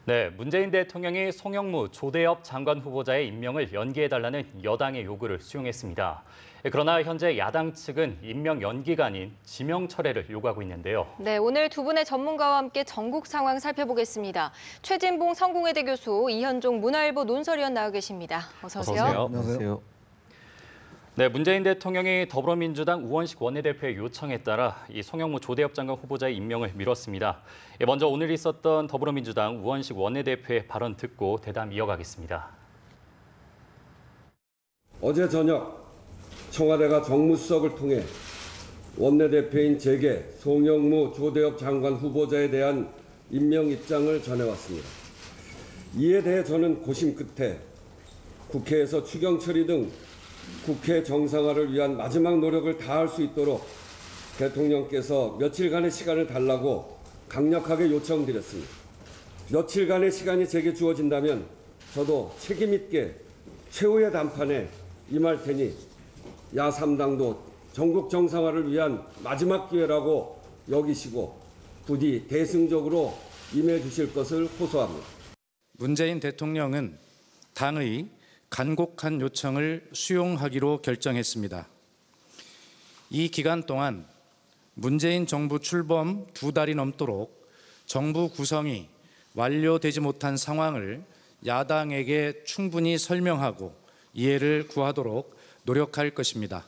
네, 문재인 대통령이 송영무 조대엽 장관 후보자의 임명을 연기해달라는 여당의 요구를 수용했습니다. 그러나 현재 야당 측은 임명 연기가 아닌 지명 철회를 요구하고 있는데요. 네, 오늘 두 분의 전문가와 함께 전국 상황 살펴보겠습니다. 최진봉 성공회대 교수, 이현종 문화일보 논설위원 나와 계십니다. 어서 오세요. 안녕하세요. 네, 문재인 대통령이 더불어민주당 우원식 원내대표의 요청에 따라 이 송영무 조대엽 장관 후보자의 임명을 미뤘습니다. 먼저 오늘 있었던 더불어민주당 우원식 원내대표의 발언 듣고 대담 이어가겠습니다. 어제 저녁 청와대가 정무수석을 통해 원내대표인 제게 송영무 조대엽 장관 후보자에 대한 임명 입장을 전해왔습니다. 이에 대해 저는 고심 끝에 국회에서 추경 처리 등 국회 정상화를 위한 마지막 노력을 다할 수 있도록 대통령께서 며칠간의 시간을 달라고 강력하게 요청드렸습니다. 며칠간의 시간이 제게 주어진다면 저도 책임 있게 최후의 단판에 임할 테니 야3당도 전국 정상화를 위한 마지막 기회라고 여기시고 부디 대승적으로 임해 주실 것을 호소합니다. 문재인 대통령은 당의 간곡한 요청을 수용하기로 결정했습니다. 이 기간 동안 문재인 정부 출범 2달이 넘도록 정부 구성이 완료되지 못한 상황을 야당에게 충분히 설명하고 이해를 구하도록 노력할 것입니다.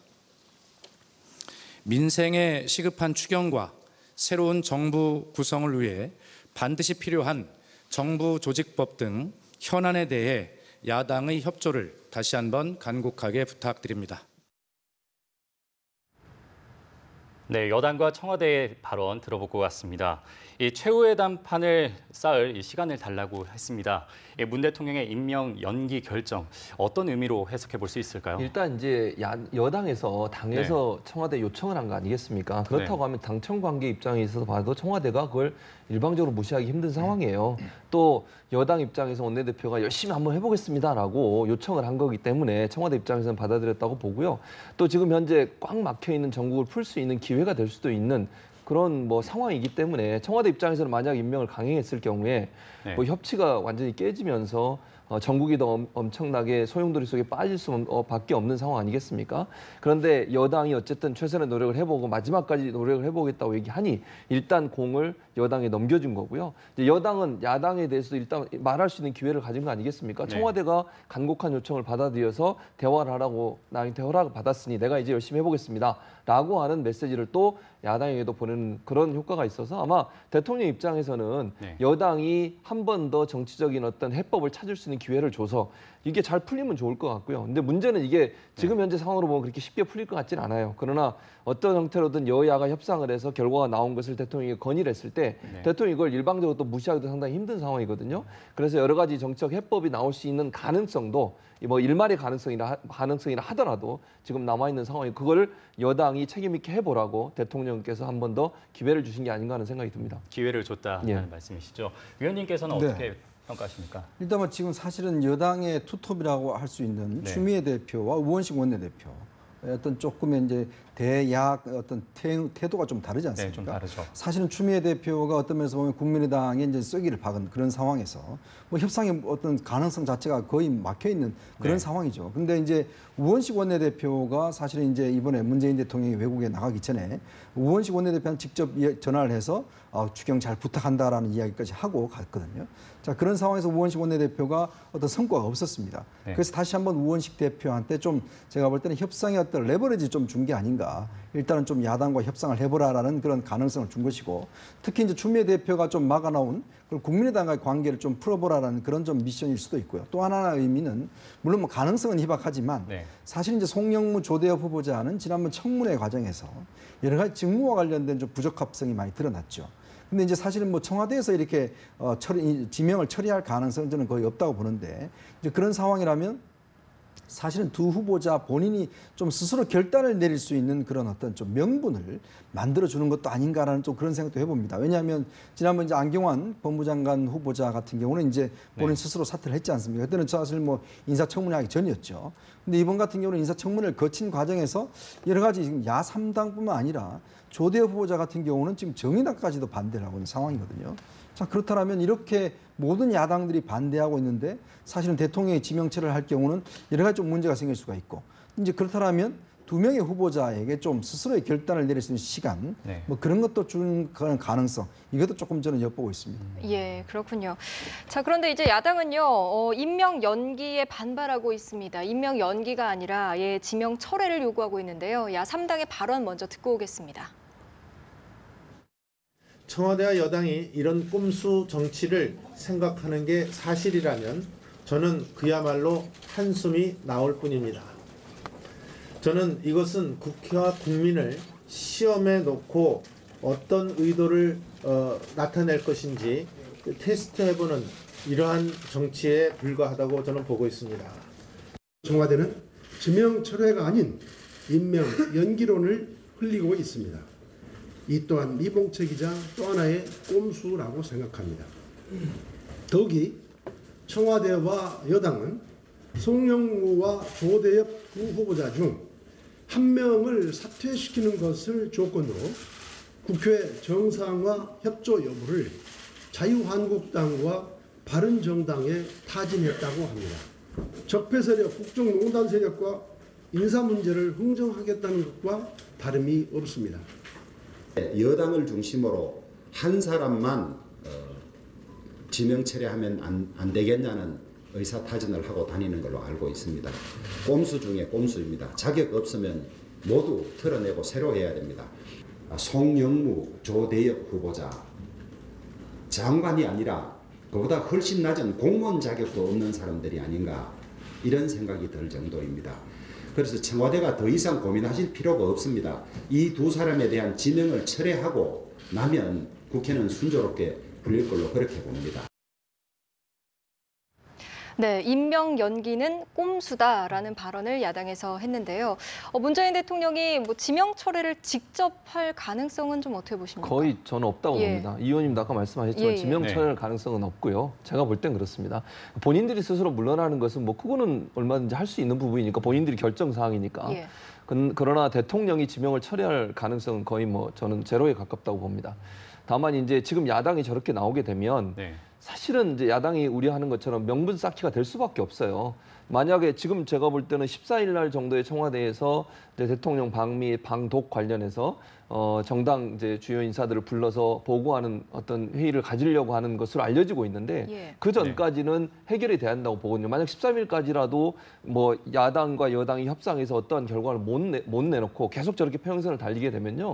민생에 시급한 추경과 새로운 정부 구성을 위해 반드시 필요한 정부 조직법 등 현안에 대해 야당의 협조를 다시 한번 간곡하게 부탁드립니다. 네, 여당과 청와대의 발언 들어보고 왔습니다. 이 최후의 단판을 쌓을 이 시간을 달라고 했습니다. 문 대통령의 임명 연기 결정 어떤 의미로 해석해 볼 수 있을까요? 일단 이제 여당에서 당에서 청와대 요청을 한 거 아니겠습니까? 그렇다고 하면 당청 관계 입장에 있어서 봐도 청와대가 그걸 일방적으로 무시하기 힘든 상황이에요. 또 여당 입장에서 원내대표가 열심히 한번 해보겠습니다라고 요청을 한 거기 때문에 청와대 입장에서는 받아들였다고 보고요. 또 지금 현재 꽉 막혀 있는 전국을 풀 수 있는 기회가 될 수도 있는 그런 상황이기 때문에 청와대 입장에서는 만약 임명을 강행했을 경우에 협치가 완전히 깨지면서 전국이 더 엄청나게 소용돌이 속에 빠질 수밖에 없는 상황 아니겠습니까? 그런데 여당이 어쨌든 최선의 노력을 해보고 마지막까지 노력을 해보겠다고 얘기하니 일단 공을 여당에 넘겨준 거고요. 이제 여당은 야당에 대해서도 일단 말할 수 있는 기회를 가진 거 아니겠습니까? 청와대가 간곡한 요청을 받아들여서 대화를 하라고 나한테 허락을 받았으니 내가 이제 열심히 해보겠습니다. 라고 하는 메시지를 또 야당에게도 보내는 그런 효과가 있어서 아마 대통령 입장에서는 여당이 한 번 더 정치적인 어떤 해법을 찾을 수 있는 기회를 줘서 이게 잘 풀리면 좋을 것 같고요. 근데 문제는 이게 지금 현재 상황으로 보면 그렇게 쉽게 풀릴 것 같지는 않아요. 그러나 어떤 형태로든 여야가 협상을 해서 결과가 나온 것을 대통령이 건의를 했을 때 대통령이 이걸 일방적으로 또 무시하기도 상당히 힘든 상황이거든요. 그래서 여러 가지 정책 해법이 나올 수 있는 가능성도 일말의 가능성이라 하더라도 지금 남아있는 상황이 그걸 여당이 책임 있게 해보라고 대통령께서 한 번 더 기회를 주신 게 아닌가 하는 생각이 듭니다. 기회를 줬다는 말씀이시죠. 위원님께서는 어떻게 평가하십니까? 일단 지금 사실은 여당의 투톱이라고 할 수 있는 추미애 대표와 우원식 원내대표 어떤 조금의 이제 대야 어떤 태도가 좀 다르지 않습니까? 네, 좀 다르죠. 사실은 추미애 대표가 어떤 면에서 보면 국민의당에 이제 쐐기를 박은 그런 상황에서 협상의 어떤 가능성 자체가 거의 막혀 있는 그런 상황이죠. 근데 이제 우원식 원내대표가 사실은 이제 이번에 문재인 대통령이 외국에 나가기 전에 우원식 원내대표한테 직접 전화를 해서 추경 잘 부탁한다라는 이야기까지 하고 갔거든요. 자, 그런 상황에서 우원식 원내대표가 어떤 성과가 없었습니다. 그래서 다시 한번 우원식 대표한테 좀 제가 볼 때는 협상의 어떤 레버리지 좀 준 게 아닌가. 일단은 좀 야당과 협상을 해보라라는 그런 가능성을 준 것이고 특히 이제 추미애 대표가 좀 막아놓은 국민의당과의 관계를 좀 풀어보라라는 그런 좀 미션일 수도 있고요. 또 하나의 의미는 물론 가능성은 희박하지만 사실 이제 송영무 조대엽 후보자는 지난번 청문회 과정에서 여러 가지 직무와 관련된 좀 부적합성이 많이 드러났죠. 근데 이제 사실은 청와대에서 이렇게 지명을 처리할 가능성은 저는 거의 없다고 보는데 이제 그런 상황이라면 사실은 두 후보자 본인이 좀 스스로 결단을 내릴 수 있는 그런 어떤 좀 명분을 만들어주는 것도 아닌가라는 좀 그런 생각도 해봅니다. 왜냐하면 지난번 이제 안경환 법무장관 후보자 같은 경우는 이제 본인 스스로 사퇴를 했지 않습니까? 그때는 사실 인사청문회 하기 전이었죠. 근데 이번 같은 경우는 인사청문회를 거친 과정에서 여러 가지 지금 야3당뿐만 아니라 조대엽 후보자 같은 경우는 지금 정의당까지도 반대를 하고 있는 상황이거든요. 자, 그렇다면 이렇게 모든 야당들이 반대하고 있는데 사실은 대통령이 지명체를 할 경우는 여러 가지 좀 문제가 생길 수가 있고 이제 그렇다면 두 명의 후보자에게 좀 스스로의 결단을 내릴 수 있는 시간 네. 뭐 그런 것도 준 그런 가능성 이것도 조금 저는 엿보고 있습니다. 예, 그렇군요. 자, 그런데 이제 야당은요, 임명 연기에 반발하고 있습니다. 임명 연기가 아니라 지명 철회를 요구하고 있는데요. 야3당의 발언 먼저 듣고 오겠습니다. 청와대와 여당이 이런 꼼수 정치를 생각하는 게 사실이라면 저는 그야말로 한숨이 나올 뿐입니다. 저는 이것은 국회와 국민을 시험에 놓고 어떤 의도를 나타낼 것인지 테스트해보는 이러한 정치에 불과하다고 저는 보고 있습니다. 청와대는 지명 철회가 아닌 임명 연기론을 흘리고 있습니다. 이 또한 미봉책이자 또 하나의 꼼수라고 생각합니다. 더욱이 청와대와 여당은 송영무와 조대엽 두 후보자 중 한 명을 사퇴시키는 것을 조건으로 국회 정상화 협조 여부를 자유한국당과 바른정당에 타진했다고 합니다. 적폐 세력, 국정농단 세력과 인사 문제를 흥정하겠다는 것과 다름이 없습니다. 여당을 중심으로 한 사람만 지명 철회하면 안 되겠냐는 의사타진을 하고 다니는 걸로 알고 있습니다. 꼼수 중에 꼼수입니다. 자격 없으면 모두 털어내고 새로 해야 됩니다. 송영무, 조대엽 후보자 장관이 아니라 그보다 훨씬 낮은 공무원 자격도 없는 사람들이 아닌가 이런 생각이 들 정도입니다. 그래서 청와대가 더 이상 고민하실 필요가 없습니다. 이 두 사람에 대한 지명을 철회하고 나면 국회는 순조롭게 풀릴 걸로 그렇게 봅니다. 네, 임명 연기는 꼼수다라는 발언을 야당에서 했는데요. 문재인 대통령이 지명 철회를 직접 할 가능성은 좀 어떻게 보십니까? 거의 저는 없다고 봅니다. 이 의원님도 아까 말씀하셨지만 지명 네. 철회할 가능성은 없고요. 제가 볼 땐 그렇습니다. 본인들이 스스로 물러나는 것은 뭐 그거는 얼마든지 할 수 있는 부분이니까 본인들이 결정 사항이니까. 예. 그러나 대통령이 지명을 철회할 가능성은 거의 뭐 저는 제로에 가깝다고 봅니다. 다만 이제 지금 야당이 저렇게 나오게 되면 네. 사실은 이제 야당이 우려하는 것처럼 명분 쌓기가 될 수밖에 없어요. 만약에 지금 제가 볼 때는 14일 날 정도에 청와대에서 이제 대통령 방미, 방독 관련해서 정당 이제 주요 인사들을 불러서 보고하는 어떤 회의를 가지려고 하는 것으로 알려지고 있는데 예. 그 전까지는 해결이 돼야 한다고 보거든요. 만약 13일까지라도 뭐 야당과 여당이 협상해서 어떠한 결과를 못 내놓고 계속 저렇게 평행선을 달리게 되면요.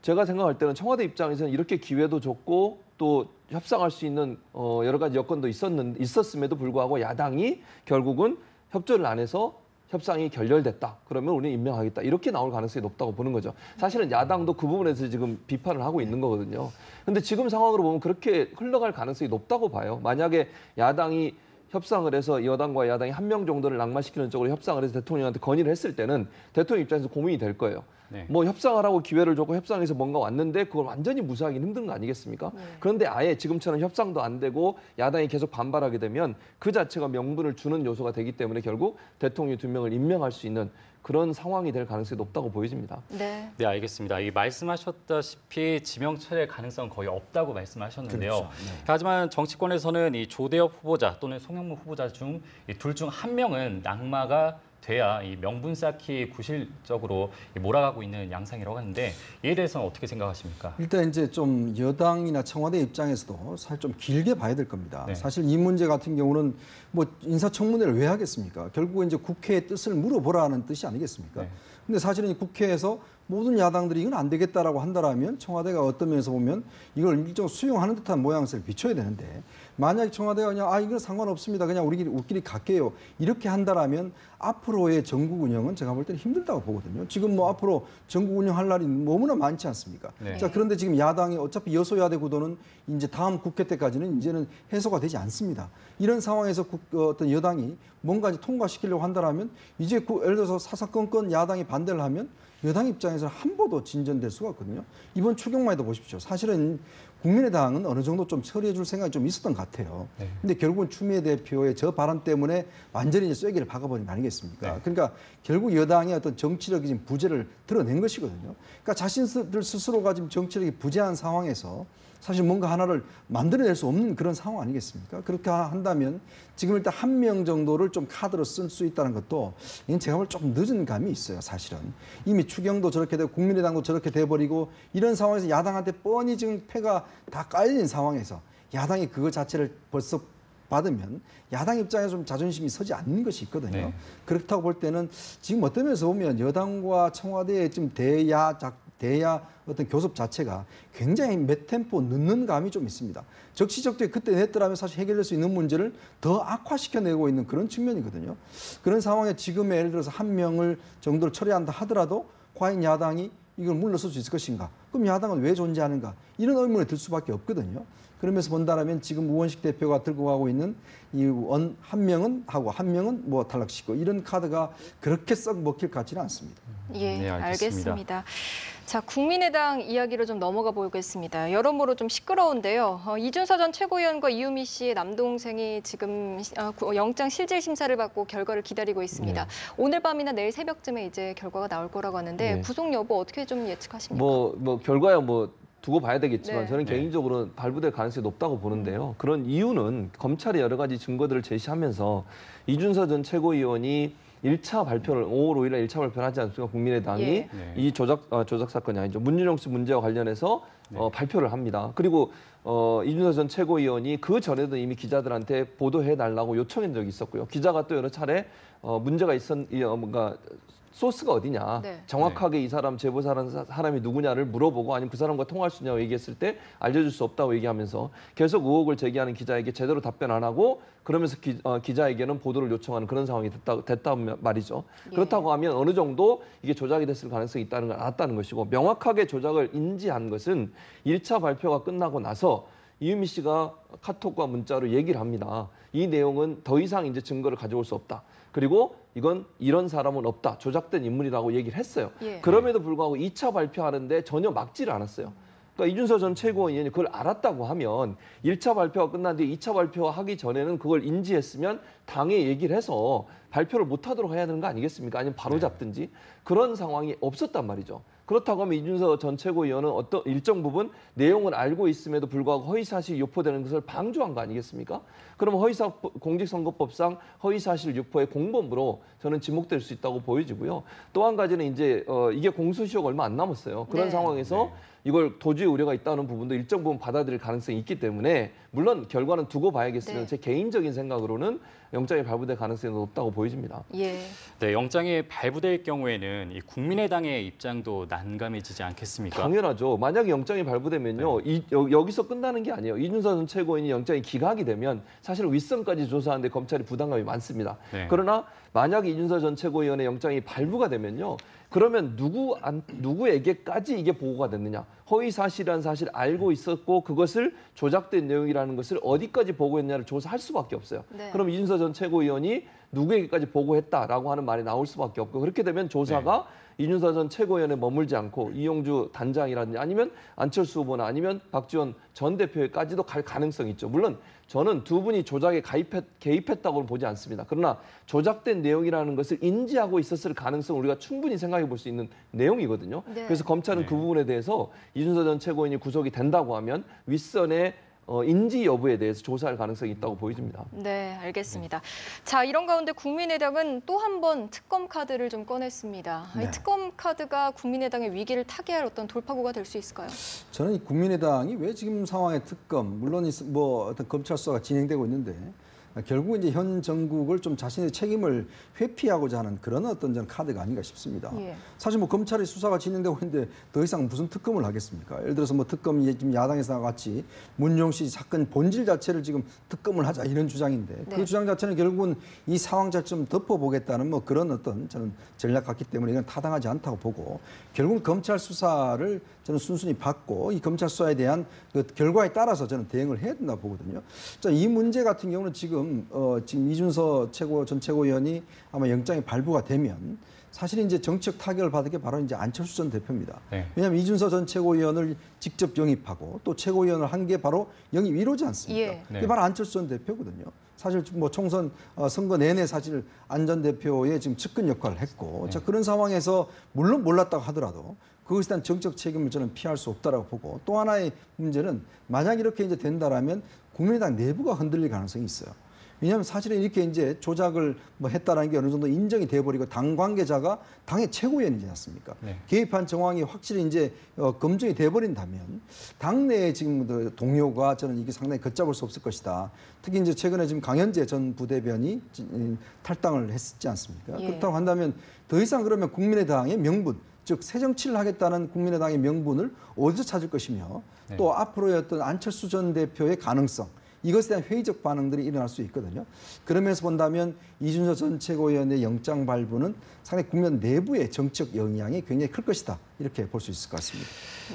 제가 생각할 때는 청와대 입장에서는 이렇게 기회도 줬고 또 협상할 수 있는 여러 가지 여건도 있었음에도 불구하고 야당이 결국은 협조를 안 해서 협상이 결렬됐다. 그러면 우리는 임명하겠다. 이렇게 나올 가능성이 높다고 보는 거죠. 사실은 야당도 그 부분에서 지금 비판을 하고 있는 거거든요. 근데 지금 상황으로 보면 그렇게 흘러갈 가능성이 높다고 봐요. 만약에 야당이 협상을 해서 여당과 야당이 한 명 정도를 낙마시키는 쪽으로 협상을 해서 대통령한테 건의를 했을 때는 대통령 입장에서 고민이 될 거예요. 네. 뭐 협상하라고 기회를 줬고 협상해서 뭔가 왔는데 그걸 완전히 무시하기는 힘든 거 아니겠습니까? 네. 그런데 아예 지금처럼 협상도 안 되고 야당이 계속 반발하게 되면 그 자체가 명분을 주는 요소가 되기 때문에 결국 대통령 2명을 임명할 수 있는 그런 상황이 될 가능성이 높다고 보여집니다. 네. 네, 알겠습니다. 이 말씀하셨다시피 지명 철회 가능성 거의 없다고 말씀하셨는데요. 그렇죠. 네. 하지만 정치권에서는 이 조대엽 후보자 또는 송영무 후보자 중 둘 중 한 명은 낙마가 돼야 이 명분 쌓기 구실적으로 몰아가고 있는 양상이라고 하는데 이에 대해서는 어떻게 생각하십니까? 일단 이제 좀 여당이나 청와대 입장에서도 사실 좀 길게 봐야 될 겁니다. 네. 사실 이 문제 같은 경우는 뭐 인사청문회를 왜 하겠습니까? 결국은 이제 국회의 뜻을 물어보라는 뜻이 아니겠습니까? 네. 근데 사실은 이 국회에서 모든 야당들이 이건 안 되겠다라고 한다라면 청와대가 어떤 면에서 보면 이걸 일정 수용하는 듯한 모양새를 비춰야 되는데 만약 청와대가 그냥 이건 상관없습니다. 그냥 우리끼리 갈게요. 이렇게 한다라면 앞으로의 전국 운영은 제가 볼 때는 힘들다고 보거든요. 지금 뭐 앞으로 전국 운영할 날이 너무나 많지 않습니까? 네. 자, 그런데 지금 야당이 어차피 여소야대 구도는 이제 다음 국회 때까지는 이제는 해소가 되지 않습니다. 이런 상황에서 어떤 여당이 뭔가 이제 통과시키려고 한다라면 이제 예를 들어서 사사건건 야당이 반대를 하면 여당 입장에서는 한 보도 진전될 수가 없거든요. 이번 추경만 해도 보십시오. 사실은 국민의당은 어느 정도 좀 처리해 줄 생각이 좀 있었던 것 같아요. 네. 근데 결국은 추미애 대표의 저 발언 때문에 완전히 이제 쐐기를 박아버린 거 아니겠습니까? 네. 그러니까 결국 여당의 어떤 정치력이 지금 부재를 드러낸 것이거든요. 그러니까 자신들 스스로가 지금 정치력이 부재한 상황에서 사실 뭔가 하나를 만들어낼 수 없는 그런 상황 아니겠습니까? 그렇게 한다면 지금 일단 한 명 정도를 좀 카드로 쓸 수 있다는 것도 이건 제가 볼 때 조금 늦은 감이 있어요, 사실은. 이미 추경도 저렇게 되고 국민의당도 저렇게 돼버리고 이런 상황에서 야당한테 뻔히 지금 패가 다 깔린 상황에서 야당이 그거 자체를 벌써 받으면 야당 입장에서 좀 자존심이 서지 않는 것이 있거든요. 네. 그렇다고 볼 때는 지금 어떤 면에서 보면 여당과 청와대의 지금 대야 어떤 교섭 자체가 굉장히 몇 템포 늦는 감이 좀 있습니다. 적시적소에 그때 냈더라면 사실 해결될 수 있는 문제를 더 악화시켜내고 있는 그런 측면이거든요. 그런 상황에 지금의 예를 들어서 한 명을 정도를 처리한다 하더라도 과연 야당이 이걸 물러설 수 있을 것인가? 그럼 야당은 왜 존재하는가? 이런 의문이 들 수밖에 없거든요. 그러면서 본다면 지금 우원식 대표가 들고 가고 있는 이 한 명은 하고 한 명은 뭐 탈락시키고 이런 카드가 그렇게 썩 먹힐 것 같지는 않습니다. 예, 네, 알겠습니다. 알겠습니다. 자, 국민의당 이야기로 좀 넘어가 보겠습니다. 여러모로 좀 시끄러운데요. 이준서 전 최고위원과 이유미 씨의 남동생이 지금 영장 실질 심사를 받고 결과를 기다리고 있습니다. 오늘 밤이나 내일 새벽쯤에 이제 결과가 나올 거라고 하는데 네. 구속 여부 어떻게 좀 예측하십니까? 뭐 결과야 뭐 두고 봐야 되겠지만 네. 저는 네. 개인적으로는 발부될 가능성이 높다고 보는데요. 그런 이유는 검찰이 여러 가지 증거들을 제시하면서 이준서 전 최고위원이 1차 발표를 5월 5일에 1차 발표를 하지 않습니까? 국민의당이 예. 네. 이 조작 사건이 아니죠. 문준용 씨 문제와 관련해서 발표를 합니다. 그리고 이준서 전 최고위원이 그 전에도 이미 기자들한테 보도해 달라고 요청한 적이 있었고요. 기자가 또 여러 차례 문제가 뭔가 소스가 어디냐, 네. 정확하게 이 사람 제보사라는 사람이 누구냐를 물어보고 아니면 그 사람과 통화할 수 있냐고 얘기했을 때 알려줄 수 없다고 얘기하면서 계속 의혹을 제기하는 기자에게 제대로 답변 안 하고 그러면서 기자에게는 보도를 요청하는 그런 상황이 됐다는 말이죠. 예. 그렇다고 하면 어느 정도 이게 조작이 됐을 가능성이 있다는 걸 알았다는 것이고 명확하게 조작을 인지한 것은 1차 발표가 끝나고 나서 이유미 씨가 카톡과 문자로 얘기를 합니다. 이 내용은 더 이상 이제 증거를 가져올 수 없다. 그리고 이건 이런 사람은 없다. 조작된 인물이라고 얘기를 했어요. 예. 그럼에도 불구하고 2차 발표하는데 전혀 막지를 않았어요. 그러니까 이준서 전 최고위원이 그걸 알았다고 하면 1차 발표가 끝난 뒤에 2차 발표하기 전에는 그걸 인지했으면 당에 얘기를 해서 발표를 못하도록 해야 되는 거 아니겠습니까? 아니면 바로 잡든지 그런 상황이 없었단 말이죠. 그렇다고 하면 이준서 전 최고위원은 어떤 일정 부분 내용을 알고 있음에도 불구하고 허위사실이 유포되는 것을 방조한 거 아니겠습니까? 그럼 공직선거법상 허위사실 유포의 공범으로 저는 지목될 수 있다고 보여지고요. 또 한 가지는 이제 이게 공소시효가 얼마 안 남았어요. 그런 네. 상황에서 이걸 도주의 우려가 있다는 부분도 일정 부분 받아들일 가능성이 있기 때문에 물론 결과는 두고 봐야겠으면 네. 제 개인적인 생각으로는 영장이 발부될 가능성이 높다고 보여집니다. 예. 네, 영장이 발부될 경우에는 이 국민의당의 입장도 난감해지지 않겠습니까? 당연하죠. 만약에 영장이 발부되면요, 여기서 끝나는 게 아니에요. 이준서 전 최고위원이 영장이 기각이 되면 사실 윗선까지 조사하는데 검찰이 부담감이 많습니다. 네. 그러나 만약에 이준서 전 최고위원의 영장이 발부가 되면요, 그러면 누구에게까지 이게 보고가 됐느냐? 허위 사실이라는 사실 알고 있었고 그것을 조작된 내용이라는 것을 어디까지 보고했냐를 조사할 수밖에 없어요. 네. 그럼 이준서 전 최고위원이 누구에게까지 보고했다라고 하는 말이 나올 수밖에 없고 그렇게 되면 조사가 이준서 전 최고위원에 머물지 않고 이용주 단장이라든지 아니면 안철수 후보나 아니면 박지원 전 대표에까지도 갈 가능성이 있죠. 물론 저는 두 분이 조작에 개입했다고는 보지 않습니다. 그러나 조작된 내용이라는 것을 인지하고 있었을 가능성을 우리가 충분히 생각해 볼 수 있는 내용이거든요. 네. 그래서 검찰은 그 부분에 대해서 이준서 전 최고위원이 구속이 된다고 하면 윗선의 인지 여부에 대해서 조사할 가능성이 있다고 보여집니다. 네, 알겠습니다. 자, 이런 가운데 국민의당은 또 한 번 특검 카드를 좀 꺼냈습니다. 네. 이 특검 카드가 국민의당의 위기를 타개할 어떤 돌파구가 될 수 있을까요? 저는 이 국민의당이 왜 지금 상황의 특검, 물론 뭐 어떤 검찰 수사가 진행되고 있는데 결국 이제 현 정국을 좀 자신의 책임을 회피하고자 하는 그런 어떤 저는 카드가 아닌가 싶습니다. 예. 사실 뭐 검찰이 수사가 진행되고 있는데 더 이상 무슨 특검을 하겠습니까? 예를 들어서 뭐 특검이 지금 야당에서 같이 문용 씨 사건 본질 자체를 지금 특검을 하자 이런 주장인데 네. 그 주장 자체는 결국은 이 상황 자체를 좀 덮어보겠다는 뭐 그런 어떤 저는 전략 같기 때문에 이건 타당하지 않다고 보고 결국 검찰 수사를 저는 순순히 받고 이 검찰 수사에 대한 그 결과에 따라서 저는 대응을 해야 된다고 보거든요. 자, 이 문제 같은 경우는 지금 이준서 전 최고위원이 아마 영장이 발부가 되면 사실 이제 정책 타격을 받은 게 바로 이제 안철수 전 대표입니다. 네. 왜냐하면 이준서 전 최고위원을 직접 영입하고 또 최고위원을 한 게 바로 영입 1호지 않습니까? 예. 그게 바로 안철수 전 대표거든요. 사실 뭐 총선 선거 내내 사실 안 전 대표의 지금 측근 역할을 했고 자, 그런 상황에서 물론 몰랐다고 하더라도 그것에 대한 정책 책임을 저는 피할 수 없다라고 보고 또 하나의 문제는 만약 이렇게 이제 된다라면 국민의당 내부가 흔들릴 가능성이 있어요. 왜냐하면 사실은 이렇게 이제 조작을 뭐 했다라는 게 어느 정도 인정이 돼버리고 당 관계자가 당의 최고위원이지 않습니까? 네. 개입한 정황이 확실히 이제 검증이 돼버린다면 당내에 지금 동료가 저는 이게 상당히 걷잡을 수 없을 것이다. 특히 이제 최근에 지금 강현재 전 부대변이 탈당을 했지 않습니까? 예. 그렇다고 한다면 더 이상 그러면 국민의당의 명분, 즉 새 정치를 하겠다는 국민의당의 명분을 어디서 찾을 것이며 네. 또 앞으로의 어떤 안철수 전 대표의 가능성 이것에 대한 회의적 반응들이 일어날 수 있거든요. 그러면서 본다면 이준서 전 최고위원의 영장 발부는 상당히 국민 내부의 정책 영향이 굉장히 클 것이다. 이렇게 볼 수 있을 것 같습니다.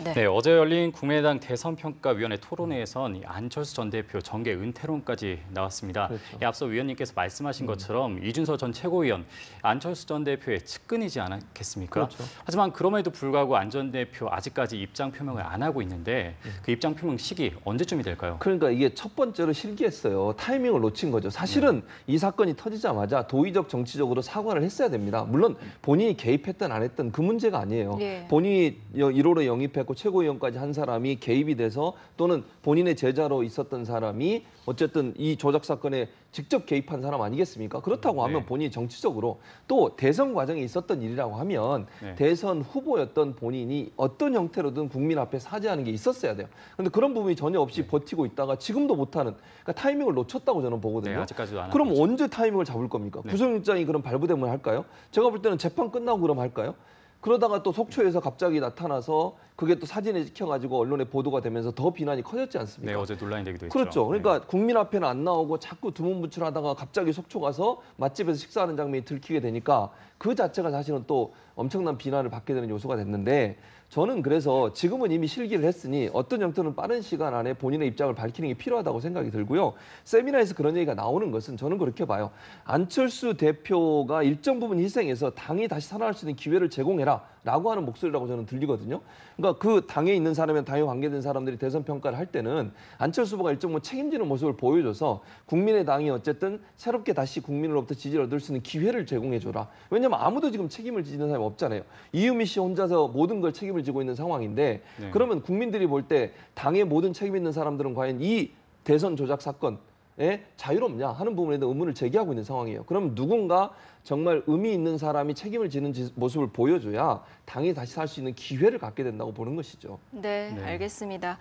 네. 네, 어제 열린 국민의당 대선평가위원회 토론회에선 이 안철수 전 대표 정계 은퇴론까지 나왔습니다. 그렇죠. 이 앞서 위원님께서 말씀하신 것처럼 이준서 전 최고위원, 안철수 전 대표의 측근이지 않겠습니까? 그렇죠. 하지만 그럼에도 불구하고 안 전 대표 아직까지 입장 표명을 안 하고 있는데 그 입장 표명 시기 언제쯤이 될까요? 그러니까 이게 첫 번째로 실기했어요. 타이밍을 놓친 거죠. 사실은 이 사건이 터지자마자 도의적 정치적으로 사과를 했어야 됩니다. 물론 본인이 개입했든 안 했든 그 문제가 아니에요. 예. 본인이 1호로 영입했고 최고위원까지 한 사람이 개입이 돼서 또는 본인의 제자로 있었던 사람이 어쨌든 이 조작 사건에 직접 개입한 사람 아니겠습니까? 그렇다고 하면 네. 본인이 정치적으로 또 대선 과정에 있었던 일이라고 하면 네. 대선 후보였던 본인이 어떤 형태로든 국민 앞에 사죄하는 게 있었어야 돼요. 그런데 그런 부분이 전혀 없이 버티고 있다가 지금도 못하는 그러니까 타이밍을 놓쳤다고 저는 보거든요. 네, 아직까지도 안 그럼 하고 있죠. 언제 타이밍을 잡을 겁니까? 네. 구속영장이 그럼 발부되면 할까요? 제가 볼 때는 재판 끝나고 그럼 할까요? 그러다가 또 속초에서 갑자기 나타나서 그게 또 사진에 찍혀가지고 언론에 보도가 되면서 더 비난이 커졌지 않습니까? 네, 어제 논란이 되기도 했죠. 그렇죠. 그러니까 네. 국민 앞에는 안 나오고 자꾸 두문부출하다가 갑자기 속초 가서 맛집에서 식사하는 장면이 들키게 되니까 그 자체가 사실은 또 엄청난 비난을 받게 되는 요소가 됐는데 저는 그래서 지금은 이미 실기를 했으니 어떤 형태는 빠른 시간 안에 본인의 입장을 밝히는 게 필요하다고 생각이 들고요. 세미나에서 그런 얘기가 나오는 것은 저는 그렇게 봐요. 안철수 대표가 일정 부분 희생해서 당이 다시 살아날 수 있는 기회를 제공해라라고 하는 목소리라고 저는 들리거든요. 그러니까 그 당에 있는 사람이나 당에 관계된 사람들이 대선 평가를 할 때는 안철수 후보가 일정 부분 책임지는 모습을 보여줘서 국민의당이 어쨌든 새롭게 다시 국민으로부터 지지를 얻을 수 있는 기회를 제공해줘라. 왜냐하면 아무도 지금 책임을 지는 사람이 없잖아요. 이유미 씨 혼자서 모든 걸 책임을 지고 있는 상황인데 네. 그러면 국민들이 볼 때 당의 모든 책임 있는 사람들은 과연 이 대선 조작 사건에 자유롭냐 하는 부분에 대한 의문을 제기하고 있는 상황이에요. 그럼 누군가 정말 의미 있는 사람이 책임을 지는 모습을 보여줘야 당이 다시 살 수 있는 기회를 갖게 된다고 보는 것이죠. 네, 네. 알겠습니다.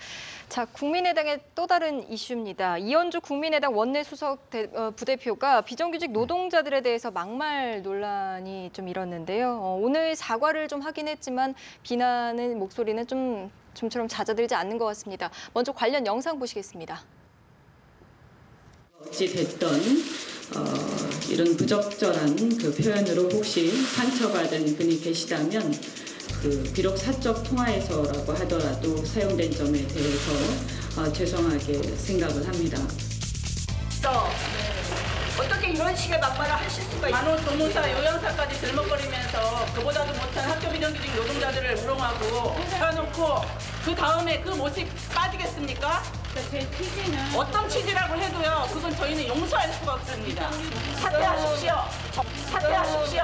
자, 국민의당의 또 다른 이슈입니다. 이현주 국민의당 원내 수석 부대표가 비정규직 노동자들에 대해서 막말 논란이 좀 일었는데요. 오늘 사과를 좀 하긴 했지만 비난의 목소리는 좀처럼 잦아들지 않는 것 같습니다. 먼저 관련 영상 보시겠습니다. 어찌 됐던 이런 부적절한 그 표현으로 혹시 상처받은 분이 계시다면 비록 사적 통화에서라고 하더라도 사용된 점에 대해서 죄송하게 생각을 합니다. 어떻게 이런 식의 막말을 하실 수가 있어요? 간호 조무사 요양사까지 들먹거리면서 그보다도 못한 학교 비정규직 노동자들을 우롱하고 세워놓고 그 다음에 그 모습 빠지겠습니까? 제 취지는 어떤 취지라고 해도요. 그건 저희는 용서할 수가 없습니다. 사퇴하십시오. 사퇴하십시오.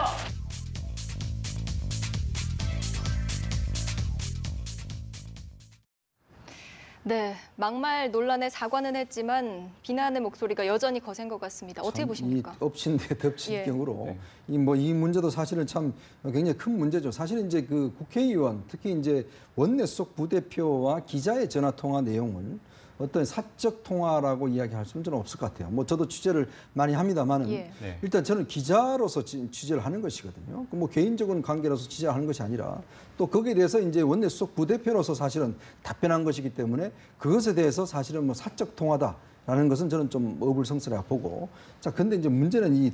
네, 막말 논란에 사과는 했지만 비난의 목소리가 여전히 거센 것 같습니다. 어떻게 보십니까? 이 엎친 데 덮친 예. 경우로 네. 이 문제도 사실은 참 굉장히 큰 문제죠. 사실은 이제 그 국회의원 특히 이제 원내 수석 부대표와 기자의 전화 통화 내용을 어떤 사적 통화라고 이야기할 수는 저는 없을 것 같아요. 뭐 저도 취재를 많이 합니다만은 예. 네. 일단 저는 기자로서 취재를 하는 것이거든요. 뭐 개인적인 관계로서 취재하는 것이 아니라 또 거기에 대해서 이제 원내 수석 부대표로서 사실은 답변한 것이기 때문에 그것에 대해서 사실은 뭐 사적 통화다 라는 것은 저는 좀 어불성설이라고 보고, 자, 근데 이제 문제는 이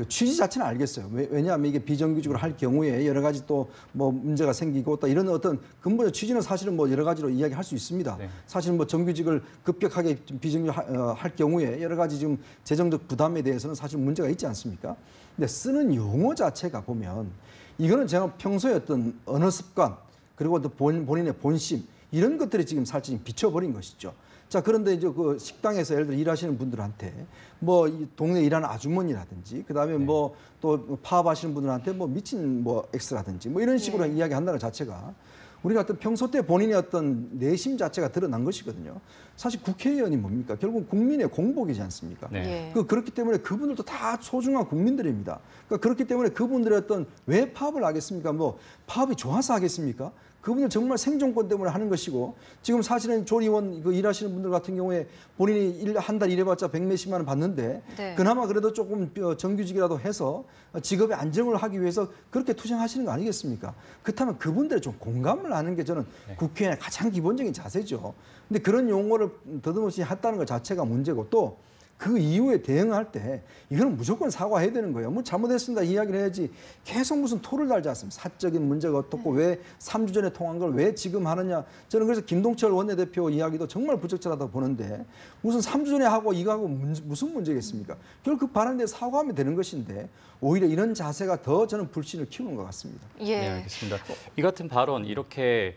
그 취지 자체는 알겠어요. 왜냐하면 이게 비정규직으로 할 경우에 여러 가지 또 뭐 문제가 생기고 또 이런 어떤 근본적 취지는 사실은 뭐 여러 가지로 이야기할 수 있습니다. 네. 사실 뭐 정규직을 급격하게 비정규직 할 경우에 여러 가지 지금 재정적 부담에 대해서는 사실 문제가 있지 않습니까? 근데 쓰는 용어 자체가 보면 이거는 제가 평소에 어떤 언어 습관 그리고 또 본인의 본심 이런 것들이 지금 살짝 비춰버린 것이죠. 자, 그런데 이제 그 식당에서 예를 들어 일하시는 분들한테 뭐 이 동네 일하는 아주머니라든지 그다음에 뭐 또 파업하시는 분들한테 뭐 미친 뭐 X라든지 뭐 이런 식으로 이야기한다는 자체가 우리가 어떤 평소 때 본인의 어떤 내심 자체가 드러난 것이거든요. 사실 국회의원이 뭡니까? 결국 국민의 공복이지 않습니까? 네. 그렇기 때문에 그분들도 다 소중한 국민들입니다. 그러니까 그렇기 때문에 그분들의 어떤 왜 파업을 하겠습니까? 뭐 파업이 좋아서 하겠습니까? 그분들 정말 생존권 때문에 하는 것이고 지금 사실은 조리원 그 일하시는 분들 같은 경우에 본인이 한 달 일해봤자 100몇십만 원 받는데 네. 그나마 그래도 조금 정규직이라도 해서 직업의 안정을 하기 위해서 그렇게 투쟁하시는 거 아니겠습니까? 그렇다면 그분들의 좀 공감을 하는 게 저는 국회의원의 가장 기본적인 자세죠. 근데 그런 용어를 더듬없이 했다는 것 자체가 문제고 또 그 이후에 대응할 때 이거는 무조건 사과해야 되는 거예요. 뭐 잘못했습니다 이야기를 해야지 계속 무슨 토를 달지 않습니다. 사적인 문제가 어떻고 왜 3주 전에 통한 걸 왜 지금 하느냐. 저는 그래서 김동철 원내대표 이야기도 정말 부적절하다고 보는데 무슨 3주 전에 하고 이거 하고 무슨 문제겠습니까? 결국 그 발언에 대해서 사과하면 되는 것인데 오히려 이런 자세가 더 저는 불신을 키우는 것 같습니다. 예. 네, 알겠습니다. 이 같은 발언 이렇게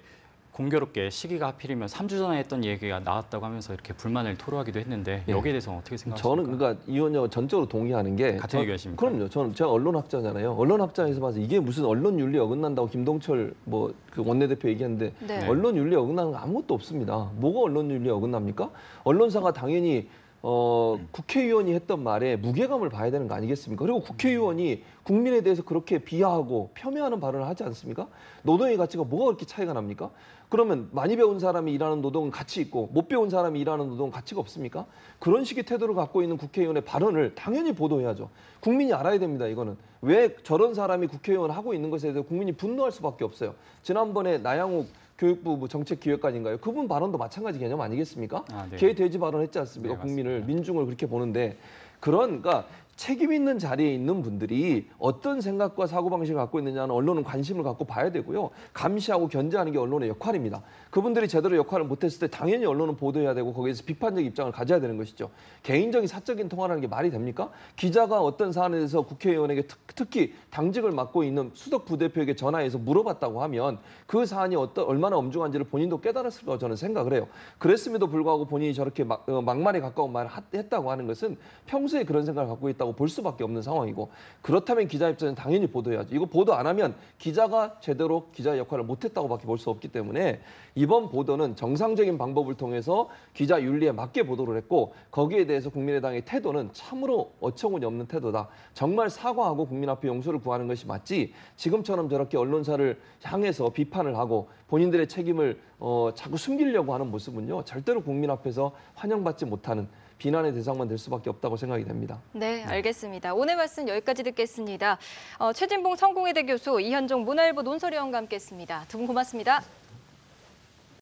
공교롭게 시기가 하필이면 3주 전에 했던 얘기가 나왔다고 하면서 이렇게 불만을 토로하기도 했는데 여기에 대해서는 어떻게 생각하십니까? 저는 그러니까 이 의원님 전적으로 동의하는 게 같은 의견이십니까? 그럼요. 제가 언론학자잖아요. 언론학자에서 봐서 이게 무슨 언론 윤리 어긋난다고 김동철 뭐 그 원내대표 얘기했는데 네. 언론 윤리 어긋나는 거 아무것도 없습니다. 뭐가 언론 윤리 어긋납니까? 언론사가 당연히 국회의원이 했던 말에 무게감을 봐야 되는 거 아니겠습니까? 그리고 국회의원이 국민에 대해서 그렇게 비하하고 폄훼하는 발언을 하지 않습니까? 노동의 가치가 뭐가 그렇게 차이가 납니까? 그러면 많이 배운 사람이 일하는 노동은 가치 있고 못 배운 사람이 일하는 노동은 가치가 없습니까? 그런 식의 태도를 갖고 있는 국회의원의 발언을 당연히 보도해야죠. 국민이 알아야 됩니다. 이거는. 왜 저런 사람이 국회의원을 하고 있는 것에 대해서 국민이 분노할 수밖에 없어요. 지난번에 나양욱 교육부 정책기획관인가요? 그분 발언도 마찬가지 개념 아니겠습니까? 네. 개 돼지 발언했지 않습니까? 네, 국민을 민중을 그렇게 보는데 그러니까 책임 있는 자리에 있는 분들이 어떤 생각과 사고방식을 갖고 있느냐는 언론은 관심을 갖고 봐야 되고요. 감시하고 견제하는 게 언론의 역할입니다. 그분들이 제대로 역할을 못했을 때 당연히 언론은 보도해야 되고 거기에서 비판적 입장을 가져야 되는 것이죠. 개인적인 사적인 통화라는 게 말이 됩니까? 기자가 어떤 사안에 대해서 국회의원에게 특히 당직을 맡고 있는 수석 부대표에게 전화해서 물어봤다고 하면 그 사안이 얼마나 엄중한지를 본인도 깨달았을 거라고 저는 생각을 해요. 그랬음에도 불구하고 본인이 저렇게 막말에 가까운 말을 했다고 하는 것은 평소에 그런 생각을 갖고 있다고 볼 수밖에 없는 상황이고 그렇다면 기자 입장에서는 당연히 보도해야죠. 이거 보도 안 하면 기자가 제대로 기자의 역할을 못했다고밖에 볼 수 없기 때문에 이번 보도는 정상적인 방법을 통해서 기자 윤리에 맞게 보도를 했고 거기에 대해서 국민의당의 태도는 참으로 어처구니 없는 태도다. 정말 사과하고 국민 앞에 용서를 구하는 것이 맞지 지금처럼 저렇게 언론사를 향해서 비판을 하고 본인들의 책임을 자꾸 숨기려고 하는 모습은요. 절대로 국민 앞에서 환영받지 못하는 비난의 대상만 될 수밖에 없다고 생각이 됩니다. 네, 알겠습니다. 오늘 말씀 여기까지 듣겠습니다. 최진봉 성공회대 교수, 이현종 문화일보 논설위원과 함께했습니다. 두 분 고맙습니다.